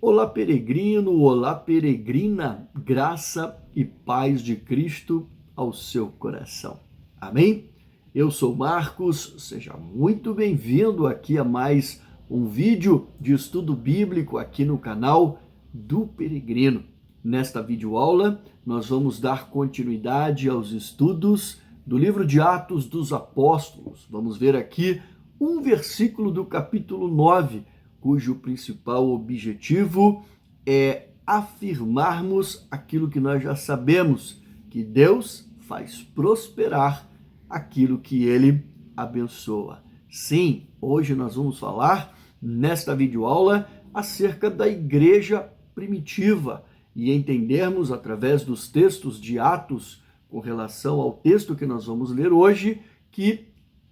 Olá, peregrino, olá, peregrina, graça e paz de Cristo ao seu coração. Amém? Eu sou Marcos, seja muito bem-vindo aqui a mais um vídeo de estudo bíblico aqui no canal do Peregrino. Nesta videoaula, nós vamos dar continuidade aos estudos do livro de Atos dos Apóstolos. Vamos ver aqui um versículo do capítulo 9, cujo principal objetivo é afirmarmos aquilo que nós já sabemos, que Deus faz prosperar aquilo que Ele abençoa. Sim, hoje nós vamos falar nesta videoaula acerca da igreja primitiva e entendermos através dos textos de Atos, com relação ao texto que nós vamos ler hoje, que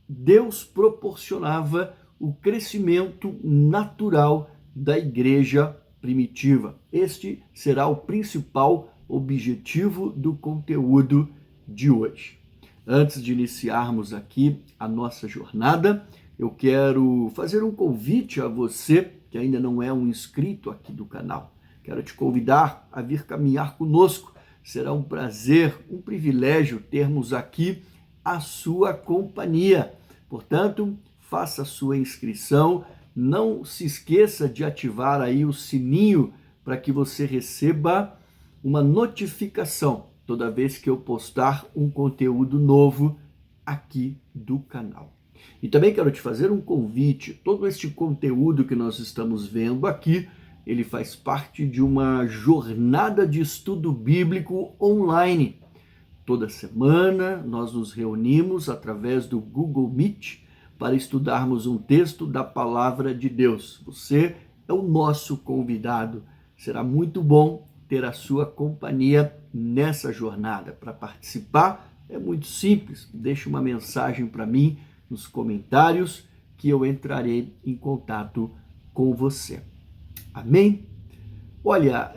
Deus proporcionava o crescimento natural da igreja primitiva. Este será o principal objetivo do conteúdo de hoje. Antes de iniciarmos aqui a nossa jornada, eu quero fazer um convite a você que ainda não é um inscrito aqui do canal. Quero te convidar a vir caminhar conosco. Será um prazer, um privilégio termos aqui a sua companhia. Portanto, faça a sua inscrição, não se esqueça de ativar aí o sininho para que você receba uma notificação toda vez que eu postar um conteúdo novo aqui do canal. E também quero te fazer um convite, todo este conteúdo que nós estamos vendo aqui, ele faz parte de uma jornada de estudo bíblico online. Toda semana nós nos reunimos através do Google Meet para estudarmos um texto da Palavra de Deus. Você é o nosso convidado. Será muito bom ter a sua companhia nessa jornada. Para participar é muito simples. Deixe uma mensagem para mim nos comentários que eu entrarei em contato com você. Amém? Olha,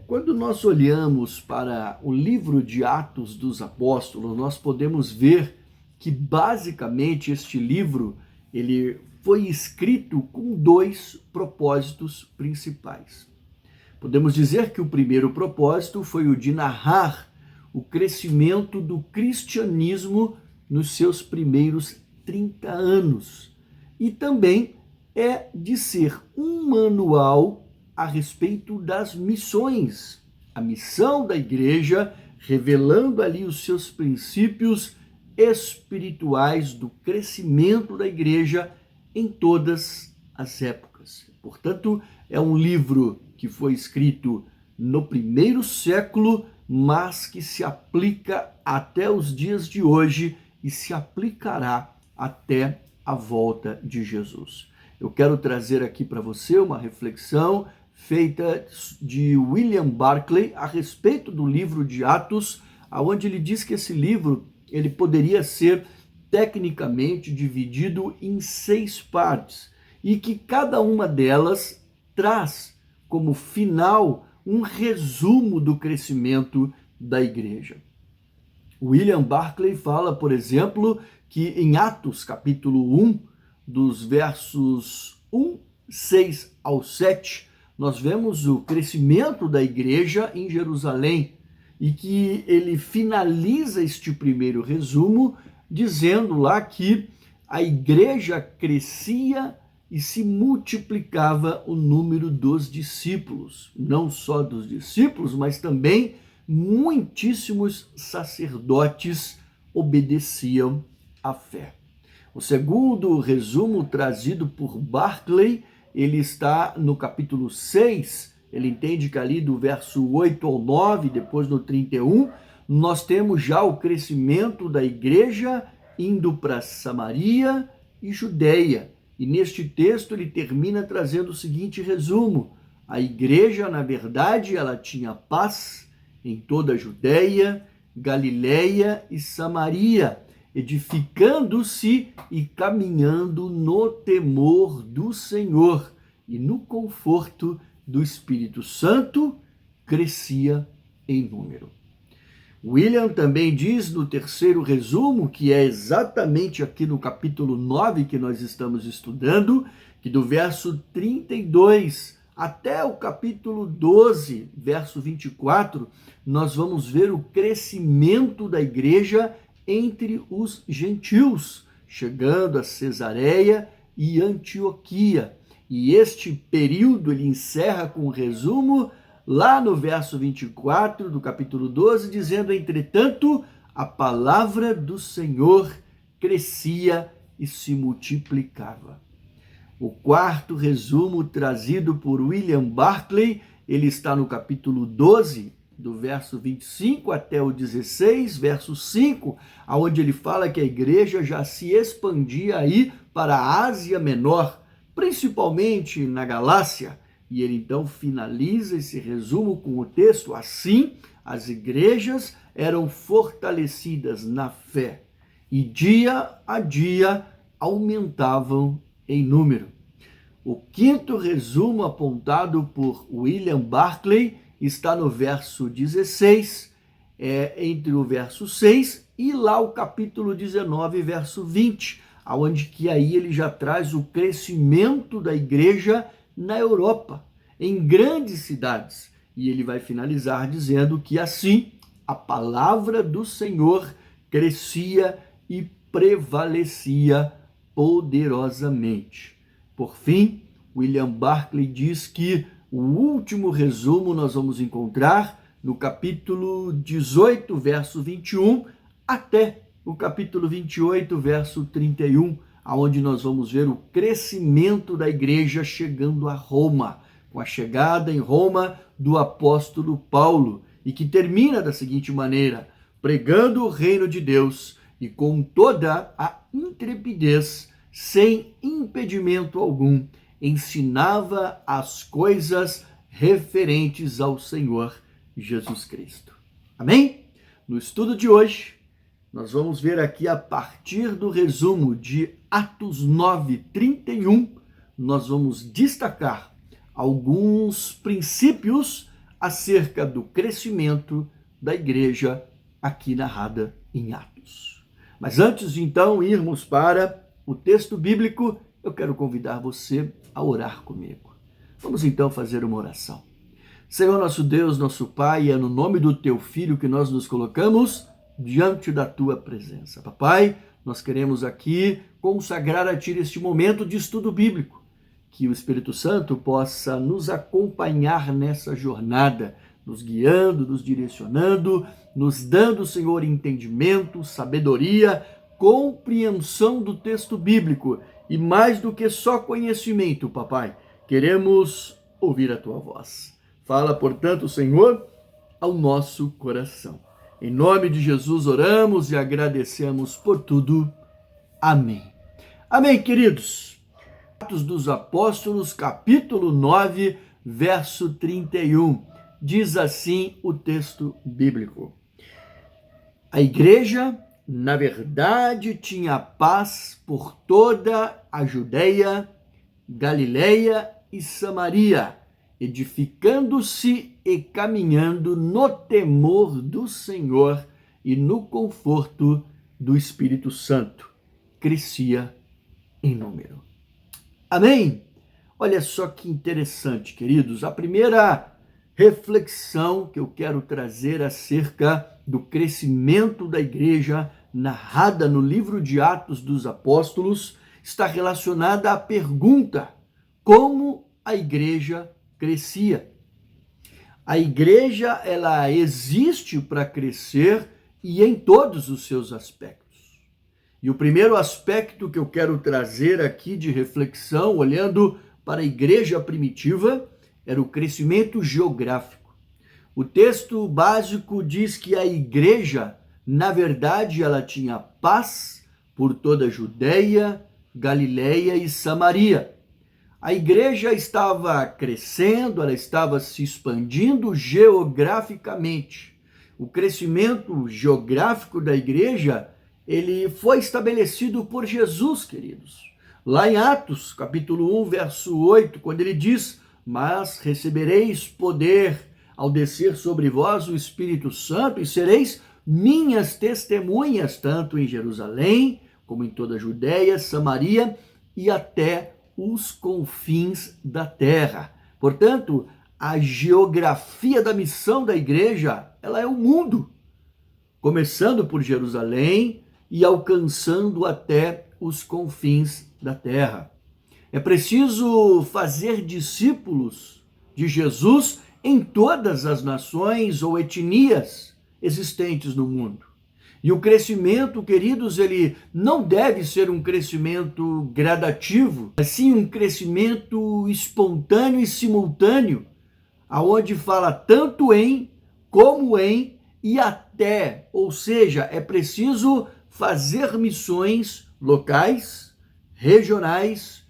quando nós olhamos para o livro de Atos dos Apóstolos, nós podemos ver que basicamente este livro ele foi escrito com dois propósitos principais. Podemos dizer que o primeiro propósito foi o de narrar o crescimento do cristianismo nos seus primeiros 30 anos. E também é de ser um manual a respeito das missões, a missão da igreja, revelando ali os seus princípios espirituais do crescimento da igreja em todas as épocas. Portanto, é um livro que foi escrito no primeiro século, mas que se aplica até os dias de hoje e se aplicará até a volta de Jesus. Eu quero trazer aqui para você uma reflexão feita de William Barclay a respeito do livro de Atos, onde ele diz que esse livro ele poderia ser tecnicamente dividido em 6 partes e que cada uma delas traz como final um resumo do crescimento da igreja. William Barclay fala, por exemplo, que em Atos capítulo 1, dos versos 1, 6 ao 7, nós vemos o crescimento da igreja em Jerusalém e que ele finaliza este primeiro resumo dizendo lá que a igreja crescia e se multiplicava o número dos discípulos, não só dos discípulos, mas também muitíssimos sacerdotes obedeciam à fé. O segundo resumo trazido por Barclay, ele está no capítulo 6, ele entende que ali do verso 8 ao 9, depois no 31, nós temos já o crescimento da igreja indo para Samaria e Judeia. E neste texto ele termina trazendo o seguinte resumo: a igreja, na verdade, ela tinha paz em toda a Judeia, Galileia e Samaria, edificando-se e caminhando no temor do Senhor e no conforto do Espírito Santo, crescia em número. William também diz no terceiro resumo, que é exatamente aqui no capítulo 9 que nós estamos estudando, que do verso 32 até o capítulo 12, verso 24, nós vamos ver o crescimento da igreja entre os gentios, chegando a Cesareia e Antioquia. E este período ele encerra com um resumo lá no verso 24 do capítulo 12, dizendo: entretanto, a palavra do Senhor crescia e se multiplicava. O quarto resumo trazido por William Barclay, ele está no capítulo 12, do verso 25 até o 16, verso 5, onde ele fala que a igreja já se expandia aí para a Ásia Menor, principalmente na Galácia. E ele então finaliza esse resumo com o texto: assim, as igrejas eram fortalecidas na fé e dia a dia aumentavam em número. O quinto resumo apontado por William Barclay está no verso 16, entre o verso 6 e lá o capítulo 19, verso 20, onde que aí ele já traz o crescimento da igreja na Europa, em grandes cidades. E ele vai finalizar dizendo que assim a palavra do Senhor crescia e prevalecia poderosamente. Por fim, William Barclay diz que o último resumo nós vamos encontrar no capítulo 18, verso 21, até o capítulo 28, verso 31, onde nós vamos ver o crescimento da igreja chegando a Roma, com a chegada em Roma do apóstolo Paulo, e que termina da seguinte maneira: pregando o reino de Deus e com toda a intrepidez, sem impedimento algum, ensinava as coisas referentes ao Senhor Jesus Cristo. Amém? No estudo de hoje, nós vamos ver aqui, a partir do resumo de Atos 9:31, nós vamos destacar alguns princípios acerca do crescimento da igreja aqui narrada em Atos. Mas antes de então irmos para o texto bíblico, eu quero convidar você a orar comigo. Vamos então fazer uma oração. Senhor nosso Deus, nosso Pai, é no nome do Teu Filho que nós nos colocamos diante da Tua presença. Papai, nós queremos aqui consagrar a Ti este momento de estudo bíblico, que o Espírito Santo possa nos acompanhar nessa jornada, nos guiando, nos direcionando, nos dando, Senhor, entendimento, sabedoria, compreensão do texto bíblico e mais do que só conhecimento, papai, queremos ouvir a tua voz. Fala, portanto, Senhor, ao nosso coração. Em nome de Jesus oramos e agradecemos por tudo. Amém. Amém, queridos. Atos dos Apóstolos, capítulo 9, verso 31. Diz assim o texto bíblico: a igreja, na verdade, tinha paz por toda a Judeia, Galileia e Samaria, edificando-se e caminhando no temor do Senhor e no conforto do Espírito Santo. Crescia em número. Amém? Olha só que interessante, queridos. A primeira reflexão que eu quero trazer acerca do crescimento da igreja narrada no livro de Atos dos Apóstolos está relacionada à pergunta: como a igreja crescia? A igreja, ela existe para crescer e em todos os seus aspectos. E o primeiro aspecto que eu quero trazer aqui de reflexão, olhando para a igreja primitiva, era o crescimento geográfico. O texto básico diz que a igreja, na verdade, ela tinha paz por toda a Judeia, Galileia e Samaria. A igreja estava crescendo, ela estava se expandindo geograficamente. O crescimento geográfico da igreja, ele foi estabelecido por Jesus, queridos. Lá em Atos, capítulo 1, verso 8, quando ele diz: mas recebereis poder ao descer sobre vós o Espírito Santo e sereis minhas testemunhas, tanto em Jerusalém, como em toda a Judéia, Samaria e até os confins da terra. Portanto, a geografia da missão da igreja, ela é o mundo, começando por Jerusalém e alcançando até os confins da terra. É preciso fazer discípulos de Jesus em todas as nações ou etnias existentes no mundo. E o crescimento, queridos, ele não deve ser um crescimento gradativo, mas sim um crescimento espontâneo e simultâneo, aonde fala tanto em, como em e até. Ou seja, é preciso fazer missões locais, regionais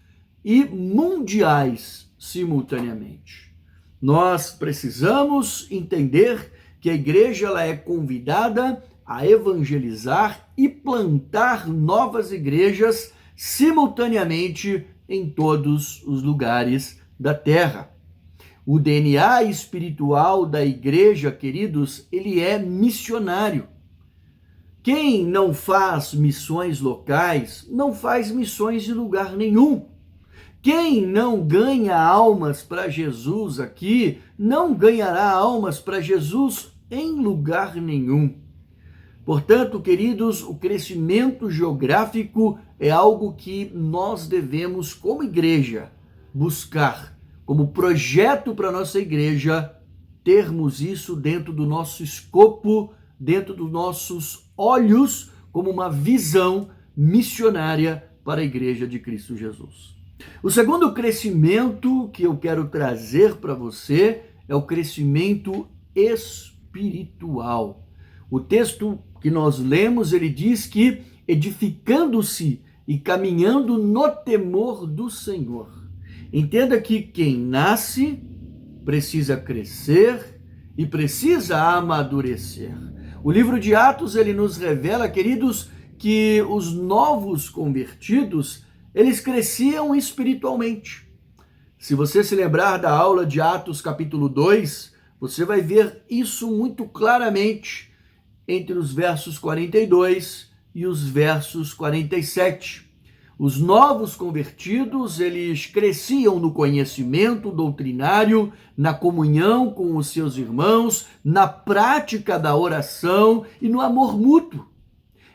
e mundiais simultaneamente. Nós precisamos entender que a igreja ela é convidada a evangelizar e plantar novas igrejas simultaneamente em todos os lugares da terra. O DNA espiritual da igreja, queridos, ele é missionário. Quem não faz missões locais, não faz missões de lugar nenhum. Quem não ganha almas para Jesus aqui, não ganhará almas para Jesus em lugar nenhum. Portanto, queridos, o crescimento geográfico é algo que nós devemos, como igreja, buscar como projeto para a nossa igreja, termos isso dentro do nosso escopo, dentro dos nossos olhos, como uma visão missionária para a igreja de Cristo Jesus. O segundo crescimento que eu quero trazer para você é o crescimento espiritual. O texto que nós lemos, ele diz que edificando-se e caminhando no temor do Senhor. Entenda que quem nasce precisa crescer e precisa amadurecer. O livro de Atos, ele nos revela, queridos, que os novos convertidos, eles cresciam espiritualmente. Se você se lembrar da aula de Atos capítulo 2, você vai ver isso muito claramente entre os versos 42 e os versos 47. Os novos convertidos, eles cresciam no conhecimento doutrinário, na comunhão com os seus irmãos, na prática da oração e no amor mútuo.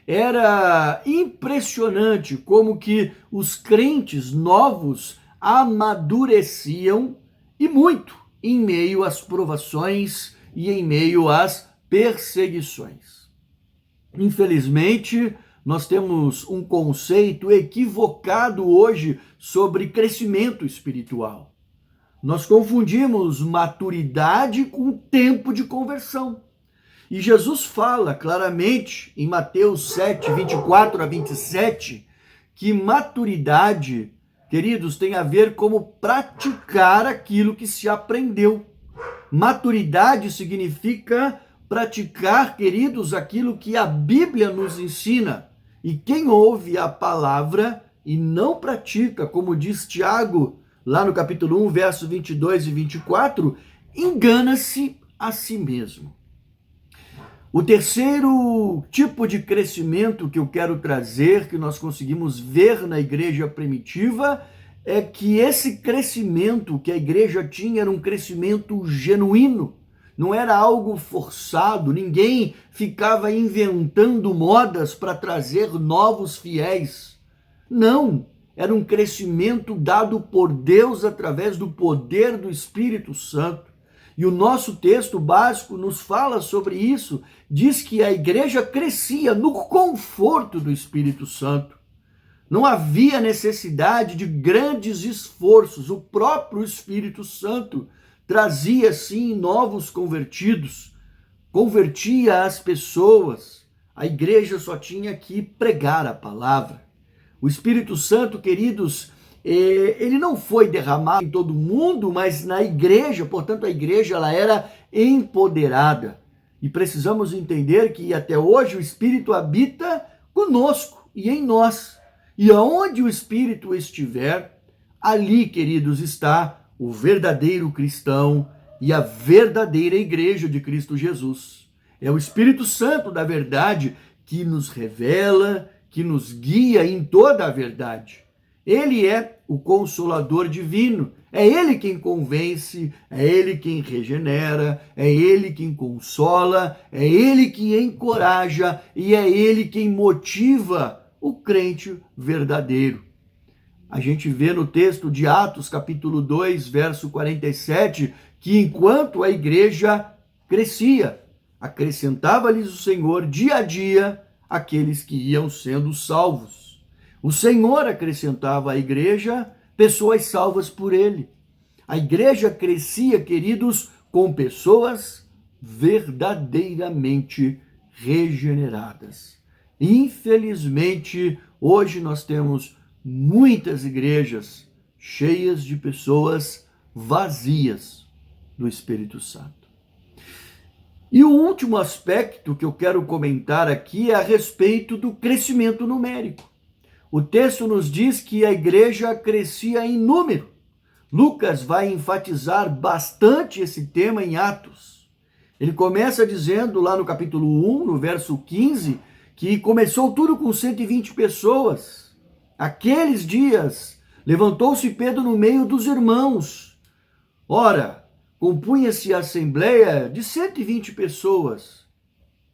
Era impressionante como que os crentes novos amadureciam e muito em meio às provações e em meio às perseguições. Infelizmente, nós temos um conceito equivocado hoje sobre crescimento espiritual. Nós confundimos maturidade com tempo de conversão. E Jesus fala claramente em Mateus 7, 24 a 27, que maturidade, queridos, tem a ver como praticar aquilo que se aprendeu. Maturidade significa praticar, queridos, aquilo que a Bíblia nos ensina. E quem ouve a palavra e não pratica, como diz Tiago, lá no capítulo 1, verso 22 e 24, engana-se a si mesmo. O terceiro tipo de crescimento que eu quero trazer, que nós conseguimos ver na igreja primitiva, é que esse crescimento que a igreja tinha era um crescimento genuíno. Não era algo forçado, ninguém ficava inventando modas para trazer novos fiéis. Não, era um crescimento dado por Deus através do poder do Espírito Santo. E o nosso texto básico nos fala sobre isso, diz que a igreja crescia no conforto do Espírito Santo. Não havia necessidade de grandes esforços, o próprio Espírito Santo trazia, sim, novos convertidos, convertia as pessoas. A igreja só tinha que pregar a palavra. O Espírito Santo, queridos, ele não foi derramado em todo mundo, mas na igreja, portanto, a igreja ela era empoderada. E precisamos entender que até hoje o Espírito habita conosco e em nós. E aonde o Espírito estiver, ali, queridos, está o verdadeiro cristão e a verdadeira igreja de Cristo Jesus. É o Espírito Santo da verdade que nos revela, que nos guia em toda a verdade. Ele é o Consolador divino. É Ele quem convence, é Ele quem regenera, é Ele quem consola, é Ele quem encoraja e é Ele quem motiva o crente verdadeiro. A gente vê no texto de Atos, capítulo 2, verso 47, que enquanto a igreja crescia, acrescentava-lhes o Senhor dia a dia aqueles que iam sendo salvos. O Senhor acrescentava à igreja pessoas salvas por ele. A igreja crescia, queridos, com pessoas verdadeiramente regeneradas. Infelizmente, hoje nós temos muitas igrejas cheias de pessoas vazias do Espírito Santo. E o último aspecto que eu quero comentar aqui é a respeito do crescimento numérico. O texto nos diz que a igreja crescia em número. Lucas vai enfatizar bastante esse tema em Atos. Ele começa dizendo lá no capítulo 1, no verso 15, que começou tudo com 120 pessoas. Aqueles dias, levantou-se Pedro no meio dos irmãos. Ora, compunha-se a assembleia de 120 pessoas,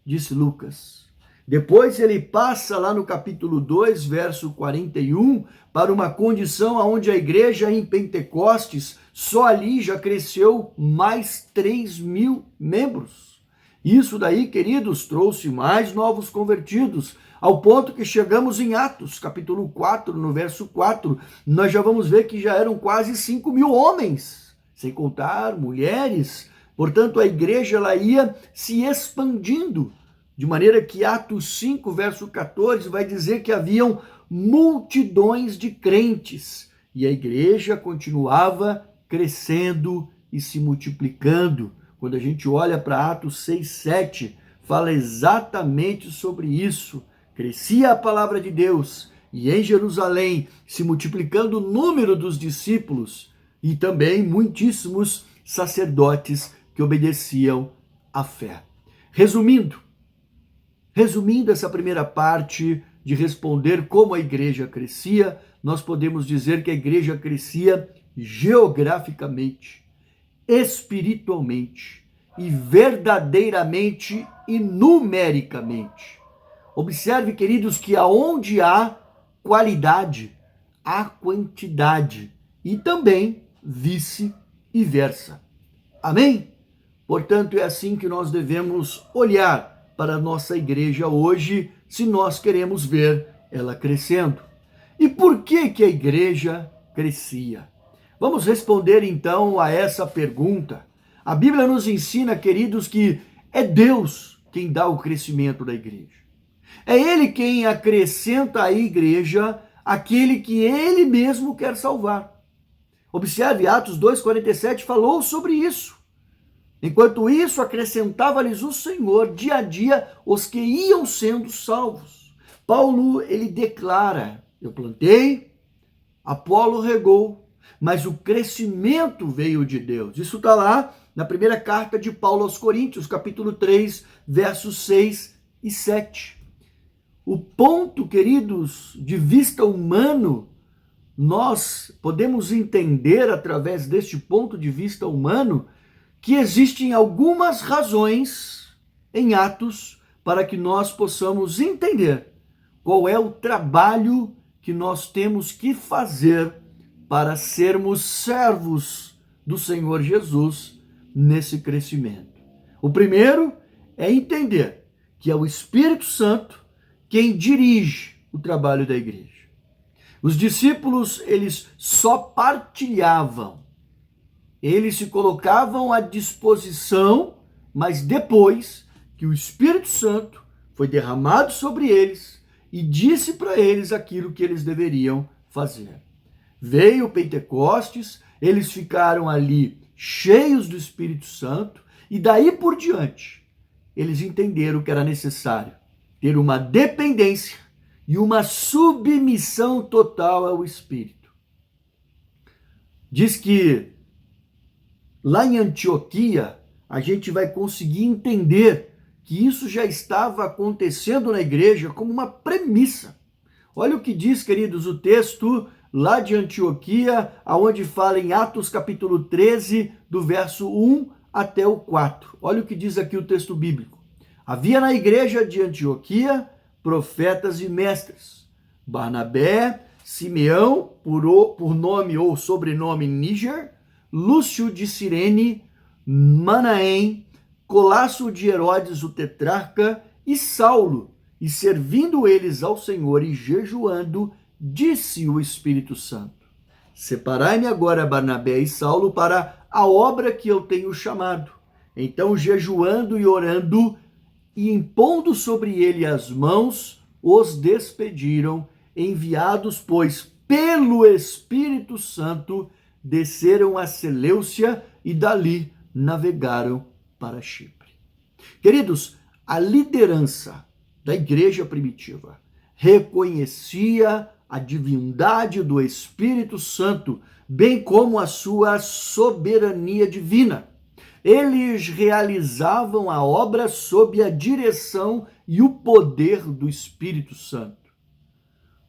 disse Lucas. Depois ele passa lá no capítulo 2, verso 41, para uma condição onde a igreja em Pentecostes, só ali já cresceu mais 3.000 membros. Isso daí, queridos, trouxe mais novos convertidos, ao ponto que chegamos em Atos, capítulo 4, no verso 4, nós já vamos ver que já eram quase 5.000 homens, sem contar mulheres. Portanto, a igreja ela ia se expandindo, de maneira que Atos 5, verso 14, vai dizer que haviam multidões de crentes, e a igreja continuava crescendo e se multiplicando. Quando a gente olha para Atos 6, 7, fala exatamente sobre isso. Crescia a palavra de Deus, e em Jerusalém, se multiplicando o número dos discípulos, e também muitíssimos sacerdotes que obedeciam à fé. Resumindo essa primeira parte de responder como a igreja crescia, nós podemos dizer que a igreja crescia geograficamente, espiritualmente e verdadeiramente e numericamente. Observe, queridos, que aonde há qualidade, há quantidade e também vice-versa. Amém? Portanto, é assim que nós devemos olhar para a nossa igreja hoje, se nós queremos ver ela crescendo. E por que a igreja crescia? Vamos responder então a essa pergunta. A Bíblia nos ensina, queridos, que é Deus quem dá o crescimento da igreja. É Ele quem acrescenta à igreja aquele que Ele mesmo quer salvar. Observe, Atos 2,47 falou sobre isso. Enquanto isso, acrescentava-lhes o Senhor dia a dia os que iam sendo salvos. Paulo, ele declara, eu plantei, Apolo regou, mas o crescimento veio de Deus. Isso está lá na primeira carta de Paulo aos Coríntios, capítulo 3, versos 6 e 7. O ponto, queridos, de vista humano, nós podemos entender através deste ponto de vista humano que existem algumas razões em Atos para que nós possamos entender qual é o trabalho que nós temos que fazer para sermos servos do Senhor Jesus nesse crescimento. O primeiro é entender que é o Espírito Santo quem dirige o trabalho da igreja. Os discípulos, eles só partilhavam, eles se colocavam à disposição, mas depois que o Espírito Santo foi derramado sobre eles e disse para eles aquilo que eles deveriam fazer. Veio o Pentecostes, eles ficaram ali cheios do Espírito Santo e daí por diante eles entenderam que era necessário ter uma dependência e uma submissão total ao Espírito. Diz que lá em Antioquia, a gente vai conseguir entender que isso já estava acontecendo na igreja como uma premissa. Olha o que diz, queridos, o texto lá de Antioquia, aonde fala em Atos capítulo 13, do verso 1 até o 4. Olha o que diz aqui o texto bíblico. Havia na igreja de Antioquia profetas e mestres. Barnabé, Simeão, por nome ou sobrenome Níger, Lúcio de Cirene, Manaém, Colasso de Herodes o tetrarca e Saulo. E servindo eles ao Senhor e jejuando, disse o Espírito Santo: separai-me agora Barnabé e Saulo para a obra que eu tenho chamado. Então, jejuando e orando e impondo sobre ele as mãos, os despediram, enviados, pois, pelo Espírito Santo, desceram a Seleucia e dali navegaram para Chipre. Queridos, a liderança da igreja primitiva reconhecia a divindade do Espírito Santo, bem como a sua soberania divina. Eles realizavam a obra sob a direção e o poder do Espírito Santo.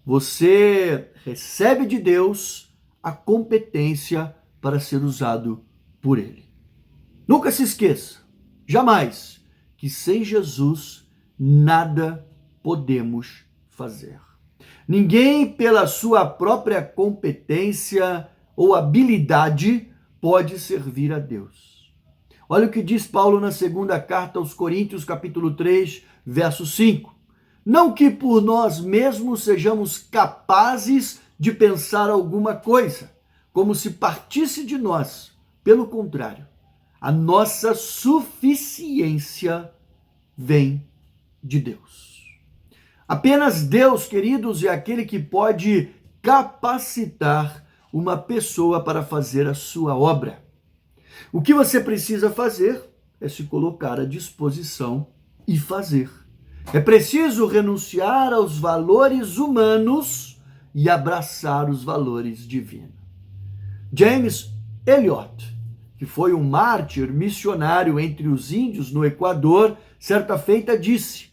Você recebe de Deus a competência para ser usado por Ele. Nunca se esqueça, jamais, que sem Jesus nada podemos fazer. Ninguém, pela sua própria competência ou habilidade, pode servir a Deus. Olha o que diz Paulo na segunda carta aos Coríntios, capítulo 3, verso 5. Não que por nós mesmos sejamos capazes de pensar alguma coisa, como se partisse de nós. Pelo contrário, a nossa suficiência vem de Deus. Apenas Deus, queridos, é aquele que pode capacitar uma pessoa para fazer a sua obra. O que você precisa fazer é se colocar à disposição e fazer. É preciso renunciar aos valores humanos e abraçar os valores divinos. James Elliot, que foi um mártir missionário entre os índios no Equador, certa feita disse: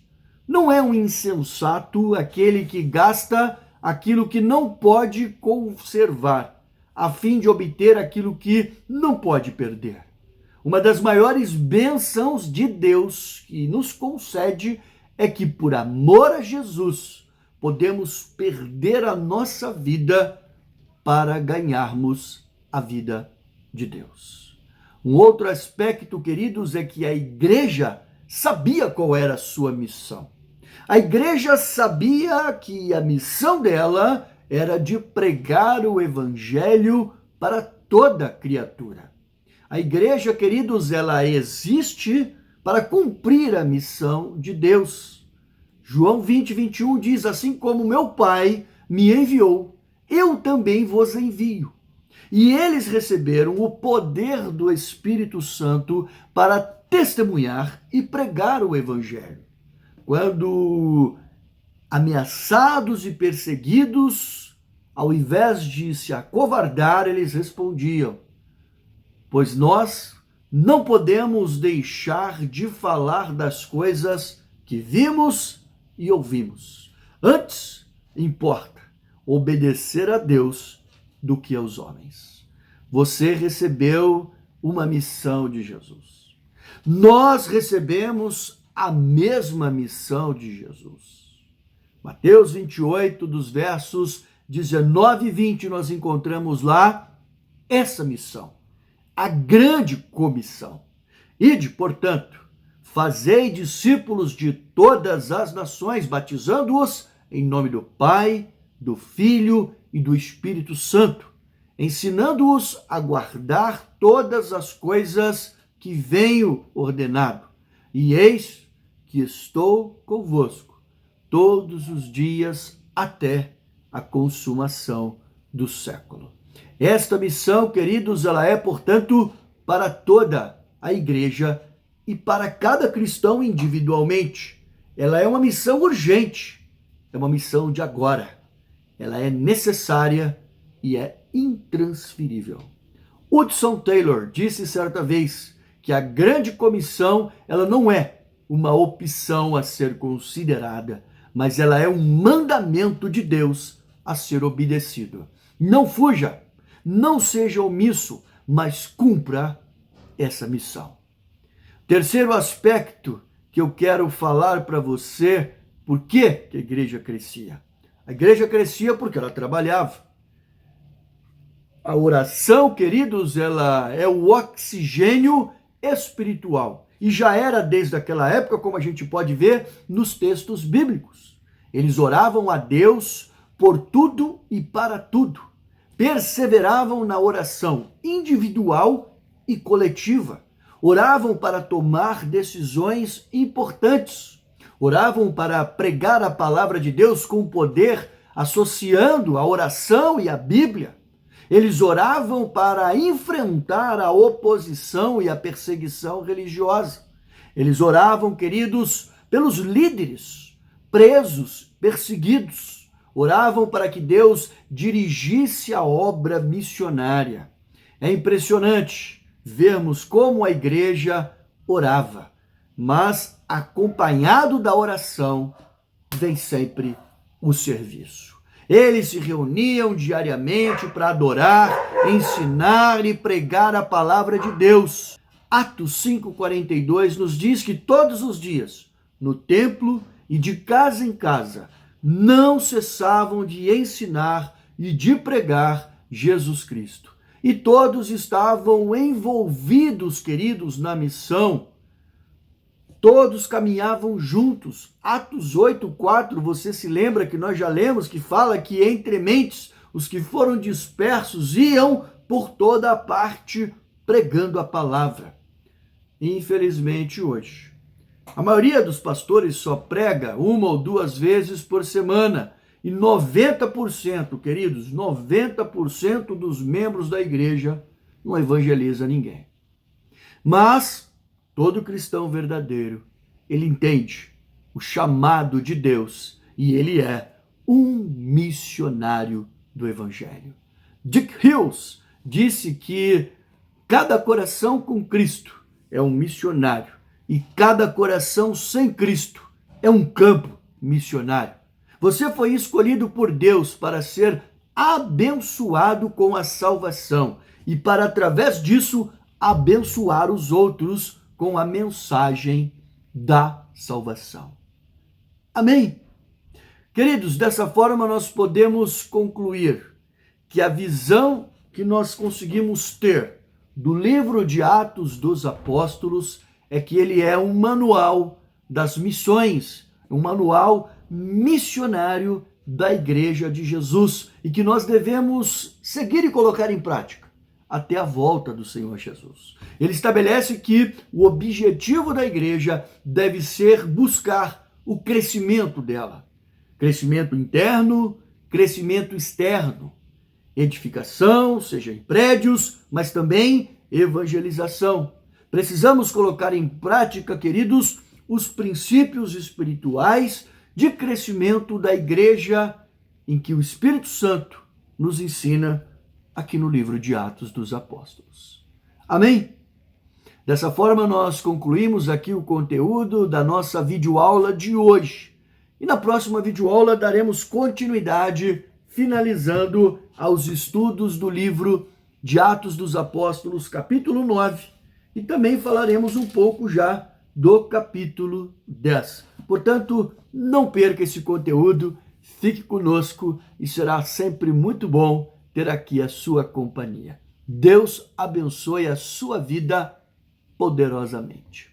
não é um insensato aquele que gasta aquilo que não pode conservar, a fim de obter aquilo que não pode perder. Uma das maiores bênçãos de Deus que nos concede é que, por amor a Jesus, podemos perder a nossa vida para ganharmos a vida de Deus. Um outro aspecto, queridos, é que a igreja sabia qual era a sua missão. A igreja sabia que a missão dela era de pregar o evangelho para toda criatura. A igreja, queridos, ela existe para cumprir a missão de Deus. João 20, 21 diz: assim como meu Pai me enviou, eu também vos envio. E eles receberam o poder do Espírito Santo para testemunhar e pregar o evangelho. Quando ameaçados e perseguidos, ao invés de se acovardar, eles respondiam: pois nós não podemos deixar de falar das coisas que vimos e ouvimos. Antes, importa obedecer a Deus do que aos homens. Você recebeu uma missão de Jesus. Nós recebemos a mesma missão de Jesus. Mateus 28, dos versos 19 e 20, nós encontramos lá essa missão, a grande comissão. Ide, portanto, fazei discípulos de todas as nações, batizando-os em nome do Pai, do Filho e do Espírito Santo, ensinando-os a guardar todas as coisas que venho ordenado. E eis que estou convosco todos os dias até a consumação do século. Esta missão, queridos, ela é, portanto, para toda a igreja e para cada cristão individualmente. Ela é uma missão urgente, é uma missão de agora. Ela é necessária e é intransferível. Hudson Taylor disse certa vez que a grande comissão, ela não é uma opção a ser considerada, mas ela é um mandamento de Deus a ser obedecido. Não fuja, não seja omisso, mas cumpra essa missão. Terceiro aspecto que eu quero falar para você, por que a igreja crescia? A igreja crescia porque ela trabalhava. A oração, queridos, ela é o oxigênio espiritual. E já era desde aquela época, como a gente pode ver nos textos bíblicos. Eles oravam a Deus por tudo e para tudo. Perseveravam na oração individual e coletiva. Oravam para tomar decisões importantes. Oravam para pregar a palavra de Deus com poder, associando a oração e a Bíblia. Eles oravam para enfrentar a oposição e a perseguição religiosa. Eles oravam, queridos, pelos líderes presos, perseguidos. Oravam para que Deus dirigisse a obra missionária. É impressionante vermos como a igreja orava, mas acompanhado da oração vem sempre o serviço. Eles se reuniam diariamente para adorar, ensinar e pregar a palavra de Deus. Atos 5:42 nos diz que todos os dias, no templo e de casa em casa, não cessavam de ensinar e de pregar Jesus Cristo. E todos estavam envolvidos, queridos, na missão. Todos caminhavam juntos. Atos 8:4, você se lembra que nós já lemos, que fala que entre mentes os que foram dispersos iam por toda a parte pregando a palavra. Infelizmente hoje, a maioria dos pastores só prega 1 ou 2 vezes por semana. E 90%, queridos, 90% dos membros da igreja não evangeliza ninguém. Mas todo cristão verdadeiro, ele entende o chamado de Deus e ele é um missionário do evangelho. Dick Hills disse que cada coração com Cristo é um missionário e cada coração sem Cristo é um campo missionário. Você foi escolhido por Deus para ser abençoado com a salvação e para, através disso, abençoar os outros com a mensagem da salvação. Amém? Queridos, dessa forma nós podemos concluir que a visão que nós conseguimos ter do livro de Atos dos Apóstolos é que ele é um manual das missões, um manual missionário da Igreja de Jesus e que nós devemos seguir e colocar em prática até a volta do Senhor Jesus. Ele estabelece que o objetivo da igreja deve ser buscar o crescimento dela. Crescimento interno, crescimento externo. Edificação, seja em prédios, mas também evangelização. Precisamos colocar em prática, queridos, os princípios espirituais de crescimento da igreja em que o Espírito Santo nos ensina aqui no livro de Atos dos Apóstolos. Amém? Dessa forma nós concluímos aqui o conteúdo da nossa videoaula de hoje. E na próxima videoaula daremos continuidade, finalizando aos estudos do livro de Atos dos Apóstolos, capítulo 9. E também falaremos um pouco já do capítulo 10. Portanto, não perca esse conteúdo, fique conosco e será sempre muito bom ter aqui a sua companhia. Deus abençoe a sua vida poderosamente.